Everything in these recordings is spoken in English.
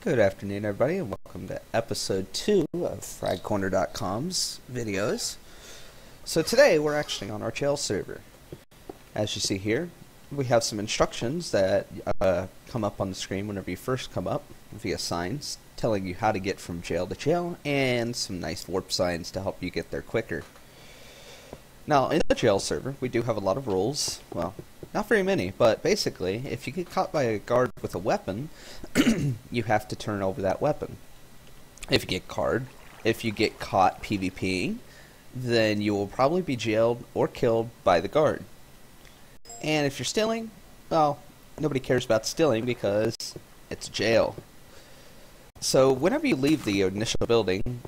Good afternoon, everybody, and welcome to episode 2 of FragCorner.com's videos. So today, we're actually on our jail server. As you see here, we have some instructions that come up on the screen whenever you first come up via signs, telling you how to get from jail to jail, and some nice warp signs to help you get there quicker. Now, in the jail server, we do have a lot of rules. Well, not very many, but basically, if you get caught by a guard with a weapon, you have to turn over that weapon. If you get caught PvPing, then you will probably be jailed or killed by the guard. And if you're stealing, well, nobody cares about stealing because it's jail. So whenever you leave the initial building,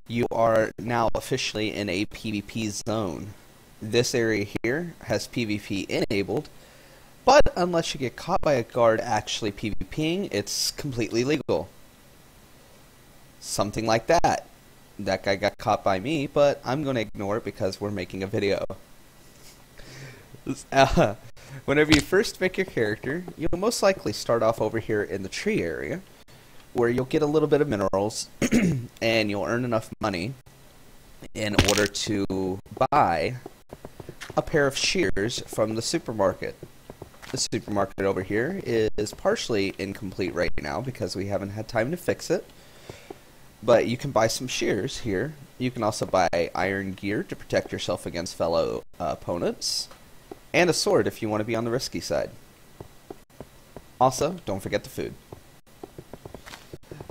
you are now officially in a PvP zone. This area here has PvP enabled, but unless you get caught by a guard actually PvPing, it's completely legal. Something like that. That guy got caught by me, but I'm going to ignore it because we're making a video. Whenever you first make your character, you'll most likely start off over here in the tree area, where you'll get a little bit of minerals, and you'll earn enough money in order to buy a pair of shears from the supermarket. The supermarket over here is partially incomplete right now because we haven't had time to fix it. But you can buy some shears here. You can also buy iron gear to protect yourself against fellow opponents. And a sword if you want to be on the risky side. Also, don't forget the food.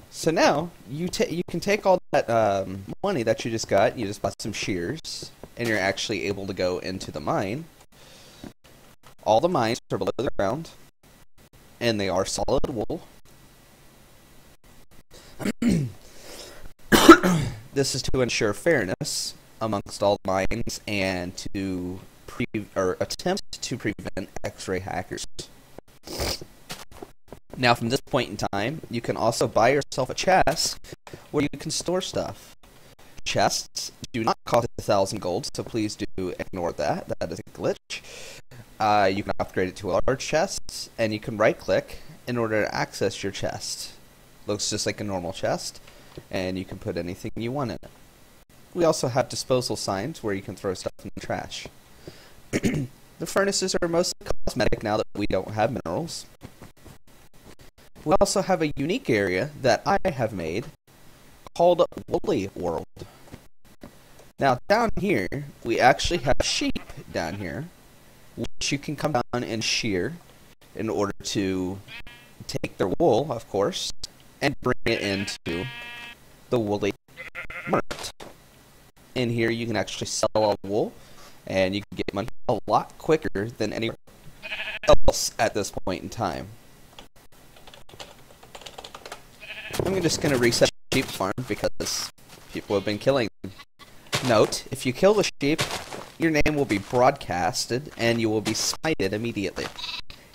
So now, you can take all that money that you just got, you just bought some shears, and you're actually able to go into the mine. All the mines are below the ground, and they are solid wool. This is to ensure fairness amongst all the mines and to attempt to prevent X-ray hackers. Now, from this point in time, you can also buy yourself a chest where you can store stuff. Chests do not cost 1,000 gold, so please do ignore that. That is a glitch. You can upgrade it to a large chest, and you can right-click in order to access your chest. Looks just like a normal chest, and you can put anything you want in it. We also have disposal signs where you can throw stuff in the trash. The furnaces are mostly cosmetic now that we don't have minerals. We also have a unique area that I have made called Woolly World. Now down here, we actually have sheep down here, which you can come down and shear in order to take their wool, of course, and bring it into the woolly market. In here, you can actually sell all the wool, and you can get money a lot quicker than anywhere else at this point in time. I'm just going to reset the sheep farm because people have been killing them. Note, if you kill the sheep, your name will be broadcasted and you will be smited immediately.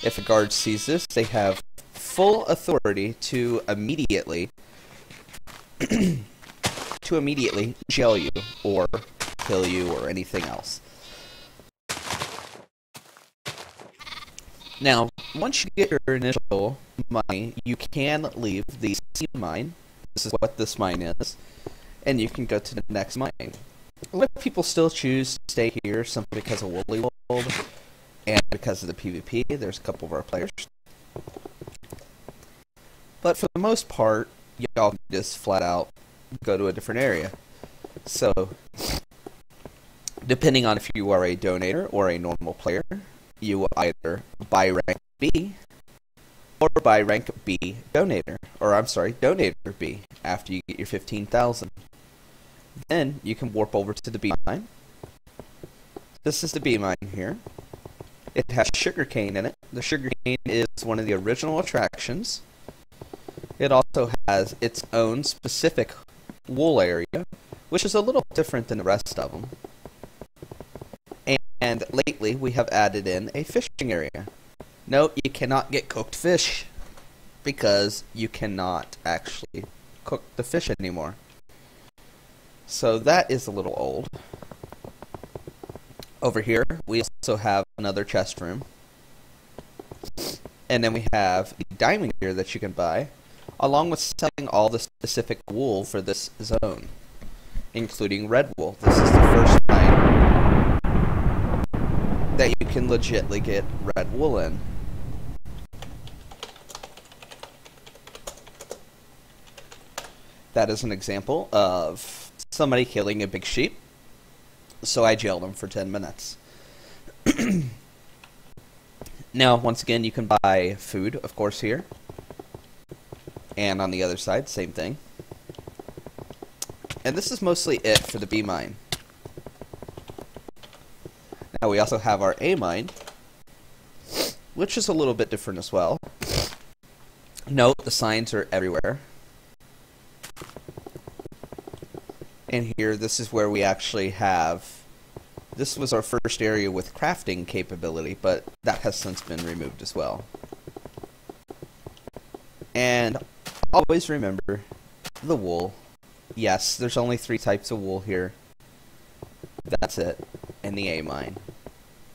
If a guard sees this, they have full authority to immediately jail you or kill you or anything else. Now, once you get your initial money, you can leave the sea mine. This is what this mine is. And you can go to the next mine. A lot of people still choose to stay here simply because of Woolly World and because of the PvP. There's a couple of our players. But for the most part, y'all can just flat out go to a different area. So, depending on if you are a donator or a normal player, you will either buy rank B or buy rank B donator. Or I'm sorry, donator B after you get your 15,000. Then you can warp over to the B mine. This is the B mine here. It has sugarcane in it. The sugarcane is one of the original attractions. It also has its own specific wool area, which is a little different than the rest of them. And lately, we have added in a fishing area. No, you cannot get cooked fish because you cannot actually cook the fish anymore. So that is a little old. Over here, we also have another chest room. And then we have the diamond gear that you can buy, along with selling all the specific wool for this zone, including red wool. This is the first time that you can legitimately get red wool in. That is an example of somebody killing a big sheep, so I jailed him for 10 minutes. Now, once again, you can buy food, of course, here. And on the other side, same thing. And this is mostly it for the B mine. Now, we also have our A mine, which is a little bit different as well. Note, the signs are everywhere. And here, this is where we actually have... This was our first area with crafting capability, but that has since been removed as well. And always remember the wool. Yes, there's only 3 types of wool here. That's it, in the A mine.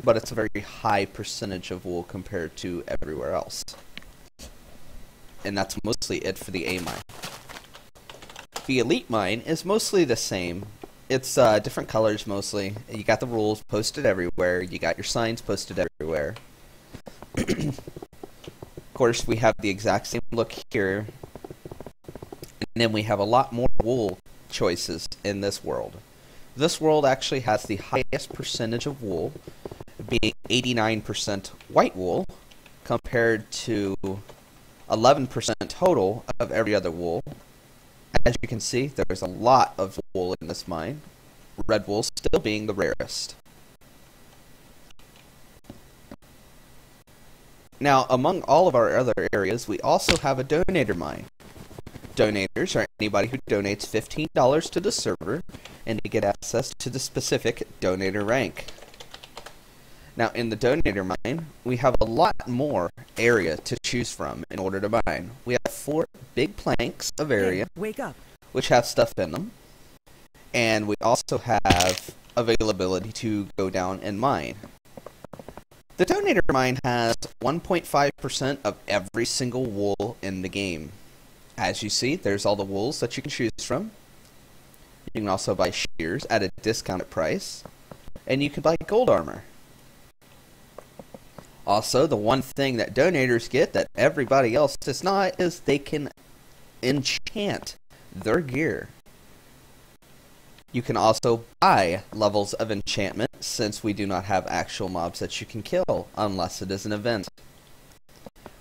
But it's a very high percentage of wool compared to everywhere else. And that's mostly it for the A mine. The elite mine is mostly the same. It's different colors mostly. You got the rules posted everywhere. You got your signs posted everywhere. Of course, we have the exact same look here. And then we have a lot more wool choices in this world. This world actually has the highest percentage of wool, being 89% white wool, compared to 11% total of every other wool. As you can see, there's a lot of wool in this mine, red wool still being the rarest. Now, among all of our other areas, we also have a donator mine. Donators are anybody who donates $15 to the server, and they get access to the specific donator rank. Now, in the donator mine, we have a lot more area to choose from in order to mine. We have 4 big planks of area, Wake up. which have stuff in them. And we also have availability to go down and mine. The donator mine has 1.5% of every single wool in the game. As you see, there's all the wools that you can choose from. You can also buy shears at a discounted price. And you can buy gold armor. Also, the one thing that donators get that everybody else does not is they can enchant their gear. You can also buy levels of enchantment since we do not have actual mobs that you can kill unless it is an event.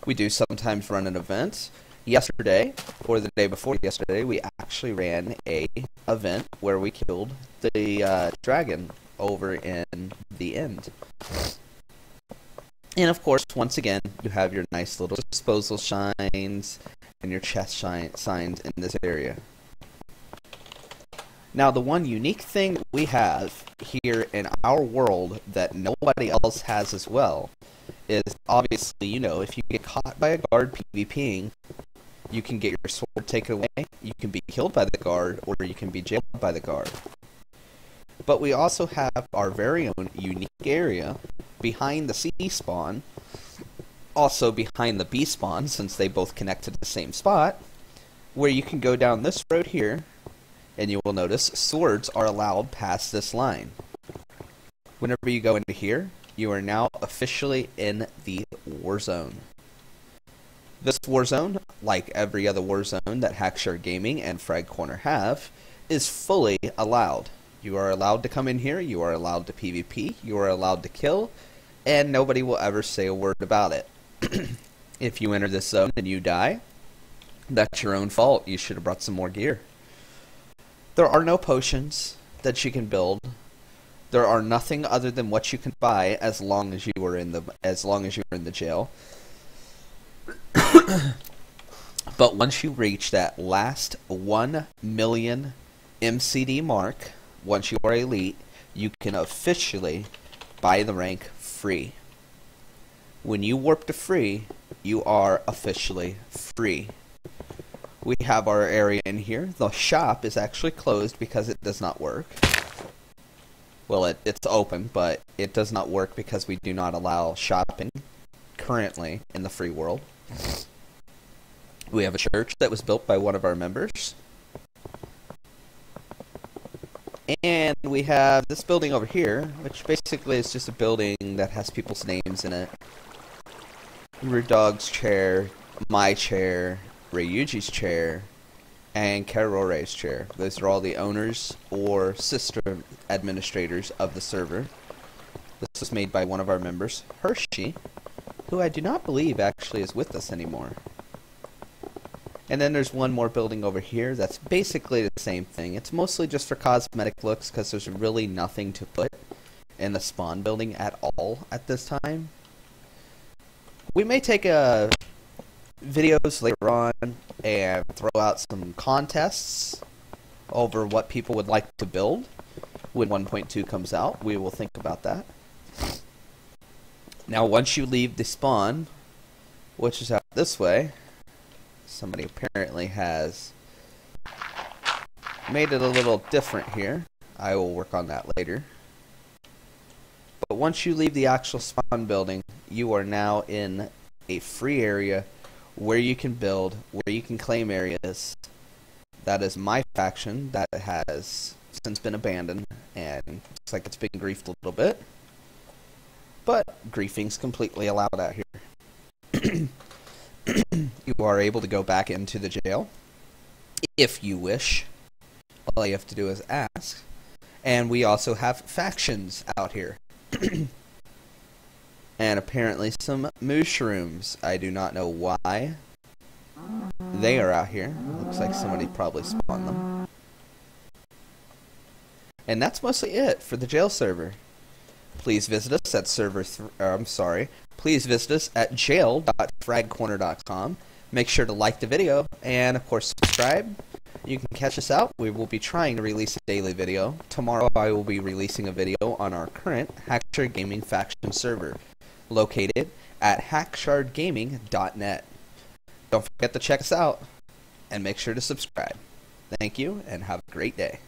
We do sometimes run an event. Yesterday, or the day before yesterday, we actually ran a event where we killed the dragon over in the end. And of course, once again, you have your nice little disposal shines and your chest signs in this area. Now, the one unique thing we have here in our world that nobody else has as well is, obviously, you know, if you get caught by a guard PvPing, you can get your sword taken away, you can be killed by the guard, or you can be jailed by the guard. But we also have our very own unique area behind the C spawn, also behind the B spawn, since they both connect to the same spot, where you can go down this road here, and you will notice swords are allowed past this line. Whenever you go into here, you are now officially in the war zone. This war zone, like every other war zone that Hackshare Gaming and FragCorner have, is fully allowed. You are allowed to come in here, you are allowed to PvP, you are allowed to kill, and nobody will ever say a word about it. If you enter this zone and you die, that's your own fault. You should have brought some more gear. There are no potions that you can build. There are nothing other than what you can buy as long as you were in the jail. But once you reach that last 1 million MCD mark, once you are elite, you can officially buy the rank free. When you warp to free, you are officially free. We have our area in here. The shop is actually closed because it does not work. Well, it's open, but it does not work because we do not allow shopping currently in the free world. We have a church that was built by one of our members. And we have this building over here, which basically is just a building that has people's names in it. Rude Dog's chair, my chair, Ryuji's chair, and Karore's chair. Those are all the owners or system administrators of the server. This was made by one of our members, Hershey, who I do not believe actually is with us anymore. And then there's one more building over here that's basically the same thing. It's mostly just for cosmetic looks because there's really nothing to put in the spawn building at all at this time. We may take videos later on and throw out some contests over what people would like to build when 1.2 comes out. We will think about that. Now once you leave the spawn, which is out this way, somebody apparently has made it a little different here. I will work on that later. But once you leave the actual spawn building, you are now in a free area where you can build, where you can claim areas. That is my faction that has since been abandoned, and looks like it's been griefed a little bit. But griefing's completely allowed out here. You are able to go back into the jail if you wish. All you have to do is ask. And we also have factions out here. And apparently some mushrooms. I do not know why they are out here. Looks like somebody probably spawned them. And that's mostly it for the jail server. Please visit us at please visit us at jail.fragcorner.com. Make sure to like the video and of course subscribe. You can catch us out. We will be trying to release a daily video. Tomorrow I will be releasing a video on our current Hackshard Gaming faction server, located at hackshardgaming.net. Don't forget to check us out and make sure to subscribe. Thank you and have a great day.